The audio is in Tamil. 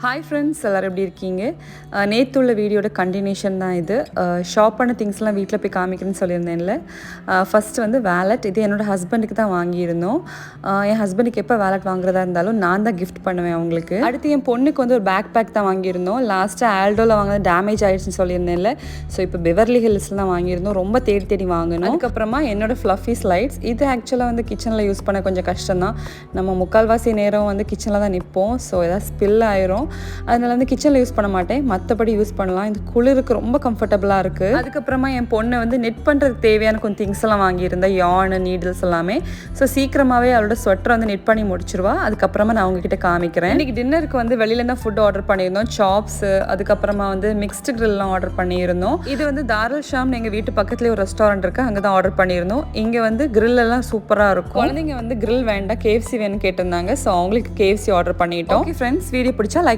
ஹாய் ஃப்ரெண்ட்ஸ், எல்லோரும் எப்படி இருக்கீங்க? நேற்று உள்ள வீடியோட கண்டினியூஷன் தான் இது. ஷாப் பண்ண திங்ஸ்லாம் வீட்டில் போய் காமிக்கிறேன்னு சொல்லியிருந்தேன்ல. ஃபஸ்ட்டு வந்து வேலட், இது என்னோடய ஹஸ்பண்டுக்கு தான் வாங்கியிருந்தோம். என் ஹஸ்பண்டுக்கு எப்போ வேலட் வாங்குறதா இருந்தாலும் நான் தான் கிஃப்ட் பண்ணுவேன் அவங்களுக்கு. அடுத்து என் பொண்ணுக்கு வந்து ஒரு பேக் தான் வாங்கியிருந்தோம். லாஸ்ட்டாக ஆல்டோவில் வாங்கினது டேமேஜ் ஆகிடுச்சுன்னு சொல்லியிருந்தேன்ல. ஸோ இப்போ பெவர்லி ஹில்ஸில் தான் வாங்கியிருந்தோம். ரொம்ப தேடி வாங்கணும். அதுக்கப்புறமா என்னோடய ஃப்ளஃபி ஸ்லைட்ஸ், இது ஆக்சுவலாக வந்து கிச்சனில் யூஸ் பண்ண கொஞ்சம் கஷ்டம் தான். நம்ம முக்கால்வாசி நேரம் வந்து கிச்சனில் தான் நிற்போம். ஸோ ஏதாவது ஸ்பில் ஆயிரும். அதனால வந்து கிச்சனில் யூஸ் பண்ண மாட்டேன், மற்றபடி யூஸ் பண்ணலாம். இந்த குளிருக்கு ரொம்ப கம்ஃபர்டபுளாக இருக்குது. அதுக்கப்புறமா என் பொண்ணை வந்து நெட் பண்ணுறதுக்கு தேவையான கொஞ்சம் திங்ஸ் எல்லாம் வாங்கியிருந்தேன், யானு, நீடில்ஸ் எல்லாமே. ஸோ சீக்கிரமாகவே அவளோட ஸ்வெட்டரை வந்து நெட் பண்ணி முடிச்சிருவா. அதுக்கப்புறமா நான் அவங்ககிட்ட காமிக்கிறேன். இன்றைக்கி டின்னருக்கு வந்து வெளியிலேருந்து ஃபுட் ஆர்டர் பண்ணியிருந்தோம். சாப்ஸு, அதுக்கப்புறமா வந்து மிக்ஸ்டு கிரில்லாம் ஆர்டர் பண்ணியிருந்தோம். இது வந்து தாரல் ஷாம், எங்கள் வீட்டு பக்கத்துலேயே ஒரு ரெஸ்டாரண்ட் இருக்குது, அங்கே தான் ஆர்டர் பண்ணியிருந்தோம். இங்கே வந்து கிரில் எல்லாம் சூப்பராக இருக்கும். குழந்தைங்க வந்து கிரில் வேண்டாம், KFC வேணும்னு கேட்டிருந்தாங்க. ஸோ அவங்களுக்கு KFC ஆர்டர் பண்ணிட்டோம். ஓகே ஃப்ரெண்ட்ஸ், வீடியோ பிடிச்சா லைக்